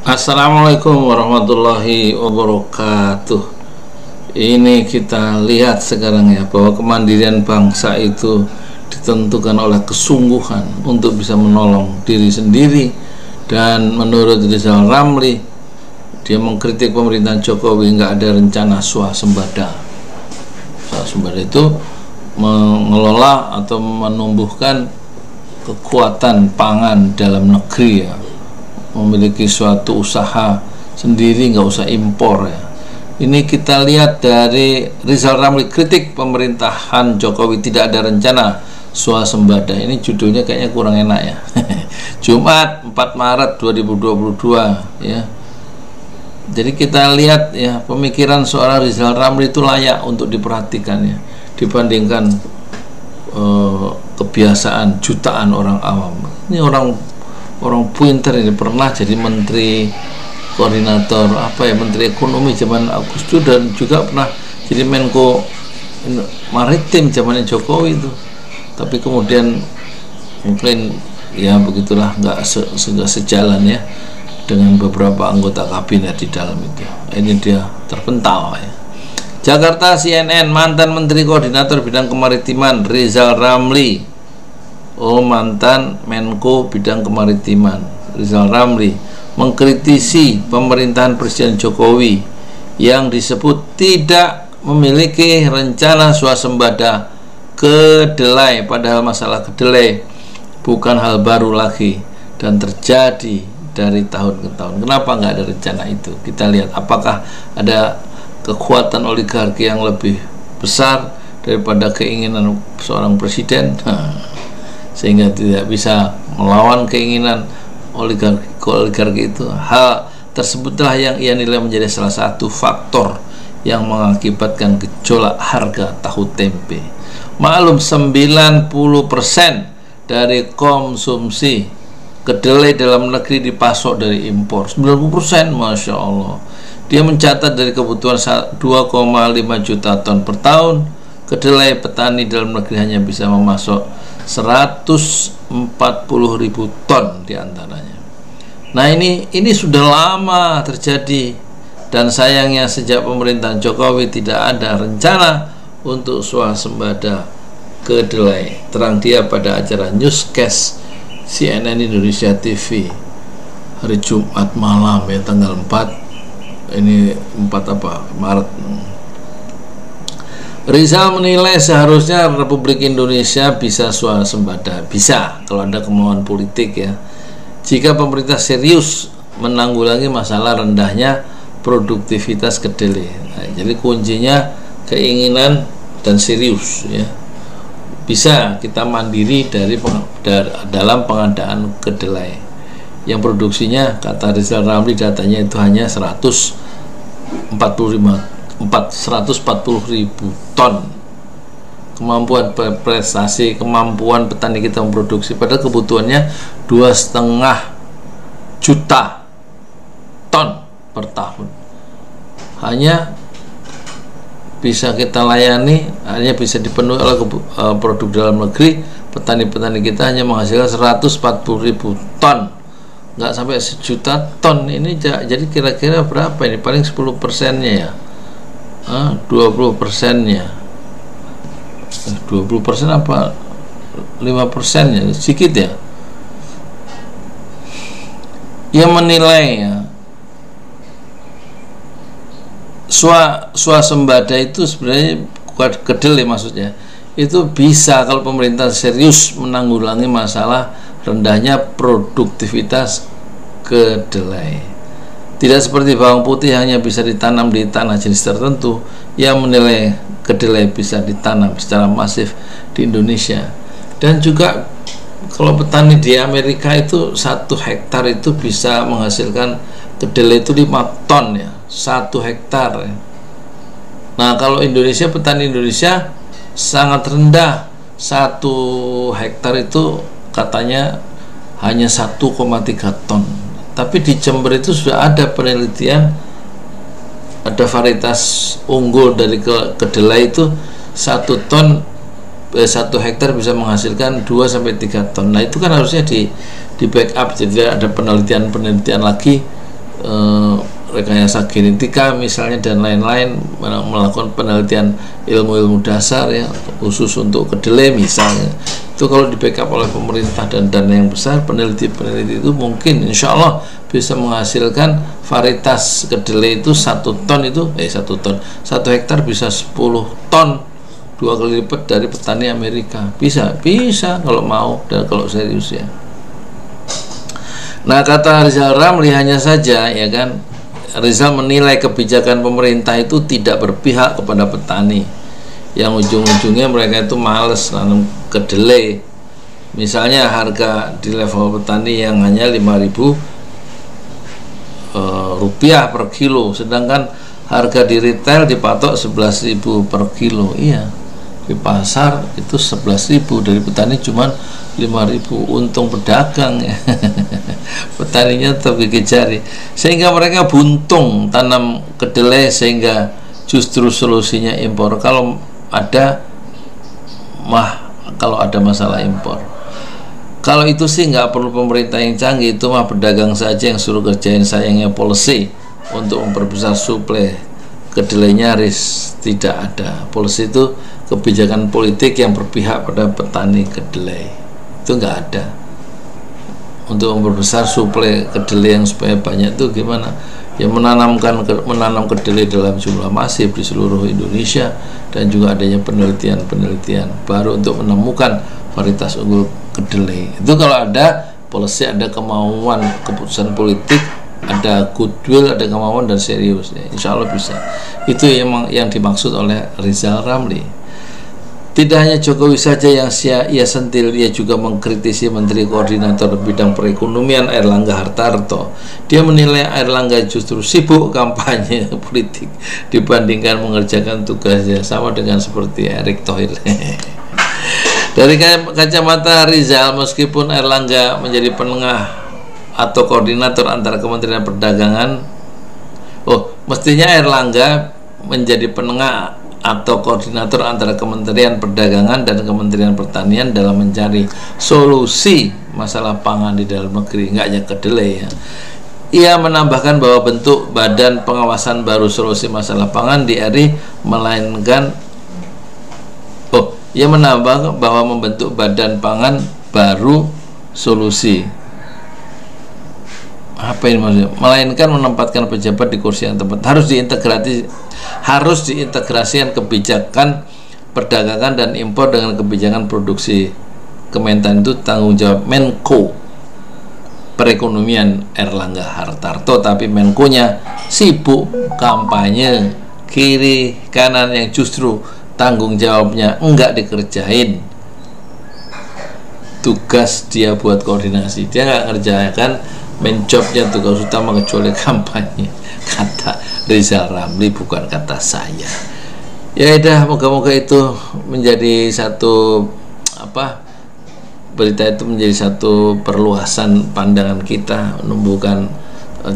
Assalamualaikum warahmatullahi wabarakatuh. Ini kita lihat sekarang ya, bahwa kemandirian bangsa itu ditentukan oleh kesungguhan untuk bisa menolong diri sendiri. Dan menurut Rizal Ramli, dia mengkritik pemerintahan Jokowi nggak ada rencana swasembada. Swasembada itu mengelola atau menumbuhkan kekuatan pangan dalam negeri ya, memiliki suatu usaha sendiri, nggak usah impor ya. Ini kita lihat dari Rizal Ramli, kritik pemerintahan Jokowi tidak ada rencana swasembada. Ini judulnya kayaknya kurang enak ya. Jumat 4 Maret 2022 ya. Jadi kita lihat ya, pemikiran seorang Rizal Ramli itu layak untuk diperhatikan ya, dibandingkan kebiasaan jutaan orang awam. Ini orang pinter, ini pernah jadi menteri koordinator menteri ekonomi zaman Agus Dur, dan juga pernah jadi Menko Maritim zamannya Jokowi itu. Tapi kemudian mungkin ya begitulah, nggak sejalan ya dengan beberapa anggota kabinet di dalam itu. Ini dia terpental ya. Jakarta, CNN, mantan menteri koordinator bidang kemaritiman Rizal Ramli, mantan Menko bidang kemaritiman Rizal Ramli, mengkritisi pemerintahan Presiden Jokowi yang disebut tidak memiliki rencana swasembada kedelai. Padahal masalah kedelai bukan hal baru lagi dan terjadi dari tahun ke tahun. Kenapa nggak ada rencana itu? Kita lihat apakah ada kekuatan oligarki yang lebih besar daripada keinginan seorang presiden, sehingga tidak bisa melawan keinginan oligarki itu. Hal tersebutlah yang ia nilai menjadi salah satu faktor yang mengakibatkan gejolak harga tahu tempe. Maklum 90% dari konsumsi kedelai dalam negeri dipasok dari impor. 90%, Masya Allah. Dia mencatat dari kebutuhan 2,5 juta ton per tahun kedelai, petani dalam negeri hanya bisa memasok 140.000 ton diantaranya. Nah ini sudah lama terjadi, dan sayangnya sejak pemerintahan Jokowi tidak ada rencana untuk swasembada kedelai. Terang dia pada acara Newscast CNN Indonesia TV hari Jumat malam ya, tanggal 4 Maret. Rizal menilai seharusnya Republik Indonesia bisa swasembada, bisa kalau ada kemauan politik ya, jika pemerintah serius menanggulangi masalah rendahnya produktivitas kedelai. Nah, jadi kuncinya keinginan dan serius ya. Bisa kita mandiri dalam pengadaan kedelai yang produksinya, kata Rizal Ramli, datanya itu hanya 140.000 ton. Kemampuan prestasi, kemampuan petani kita memproduksi, padahal kebutuhannya 2,5 juta ton per tahun, hanya bisa kita layani, hanya bisa dipenuhi oleh produk dalam negeri. Petani-petani kita hanya menghasilkan 140.000 ton, nggak sampai 1 juta ton. Ini jadi kira-kira berapa ini? Paling 10%-nya ya, 20%-nya, 20% apa 5%-nya, sedikit ya. Ia menilai ya, swasembada itu sebenarnya kedelai maksudnya, itu bisa kalau pemerintah serius menanggulangi masalah rendahnya produktivitas kedelai. Tidak seperti bawang putih hanya bisa ditanam di tanah jenis tertentu. Ia menilai kedelai bisa ditanam secara masif di Indonesia. Dan juga kalau petani di Amerika itu 1 hektar itu bisa menghasilkan kedelai itu 5 ton ya, 1 hektar ya. Nah kalau Indonesia, petani Indonesia sangat rendah, 1 hektar itu katanya hanya 1,3 ton. Tapi di Jember itu sudah ada penelitian, ada varietas unggul dari kedelai itu 1 hektar bisa menghasilkan 2-3 ton. Nah itu kan harusnya di backup, jadi ada penelitian lagi rekayasa genetika misalnya dan lain-lain, melakukan penelitian ilmu-ilmu dasar ya khusus untuk kedelai misalnya. Itu kalau di backup oleh pemerintah dan dana yang besar, peneliti-peneliti itu mungkin insya Allah bisa menghasilkan varietas kedelai itu 1 ton itu 1 hektar bisa 10 ton, 2 kali lipat dari petani Amerika. Bisa kalau mau dan kalau serius ya. Nah, kata Rizal Ramli hanya saja ya kan, Rizal menilai kebijakan pemerintah itu tidak berpihak kepada petani, yang ujung-ujungnya mereka itu males nanam kedelai. Misalnya harga di level petani yang hanya 5.000 rupiah per kilo, sedangkan harga di retail dipatok 11.000 per kilo. Iya, di pasar itu 11.000, dari petani cuman 5.000, untung pedagang ya. Petaninya tetap gigit jari, sehingga mereka buntung tanam kedelai, sehingga justru solusinya impor kalau ada masalah impor. Kalau itu sih nggak perlu pemerintah yang canggih, itu mah pedagang saja yang suruh kerjain. Sayangnya policy untuk memperbesar suplai kedelai nyaris tidak ada. Policy itu kebijakan politik yang berpihak pada petani kedelai, itu nggak ada. Untuk memperbesar suplai kedelai yang supaya banyak itu gimana? Ya menanam kedelai dalam jumlah masif di seluruh Indonesia, dan juga adanya penelitian baru untuk menemukan varietas unggul kedelai. Itu kalau ada policy, ada kemauan, keputusan politik, ada goodwill, ada kemauan dan serius ya, insya Allah bisa. Itu yang dimaksud oleh Rizal Ramli. Tidak hanya Jokowi saja yang ia sentil, ia juga mengkritisi Menteri Koordinator Bidang Perekonomian Airlangga Hartarto. Dia menilai Airlangga justru sibuk kampanye politik dibandingkan mengerjakan tugasnya, sama dengan seperti Erick Thohir. Dari kacamata Rizal, meskipun Airlangga menjadi penengah atau koordinator antara Kementerian Perdagangan, mestinya Airlangga menjadi penengah atau koordinator antara Kementerian Perdagangan dan Kementerian Pertanian dalam mencari solusi masalah pangan di dalam negeri, nggak hanya kedelai ya. Ia menambahkan bahwa bentuk badan pengawasan baru solusi masalah pangan di RI melainkan ia menambah bahwa membentuk badan pangan baru solusi apa ini maksudnya, melainkan menempatkan pejabat di kursi yang tepat. Harus diintegrasikan kebijakan perdagangan dan impor dengan kebijakan produksi. Kementan itu tanggung jawab Menko Perekonomian Airlangga Hartarto, tapi Menkonya sibuk kampanye kiri kanan yang justru tanggung jawabnya enggak dikerjain. Tugas dia buat koordinasi, dia nggak ngerjakan main jobnya, tugas utama kecuali kampanye, kata Rizal Ramli, bukan kata saya. Ya udah, moga-moga itu menjadi satu berita itu menjadi satu perluasan pandangan kita, menumbuhkan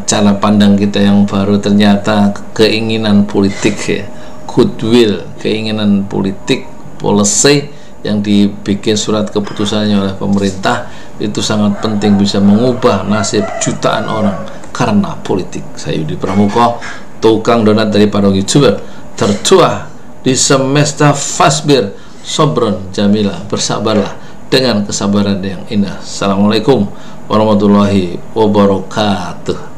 cara pandang kita yang baru. Ternyata keinginan politik ya, goodwill, keinginan politik, policy yang dibikin surat keputusannya oleh pemerintah itu sangat penting, bisa mengubah nasib jutaan orang karena politik. Saya Yudi Pramuko, tukang donat dari para YouTuber tertua di semesta Fasbir Sobron Jamila. Bersabarlah dengan kesabaran yang indah. Assalamualaikum warahmatullahi wabarakatuh.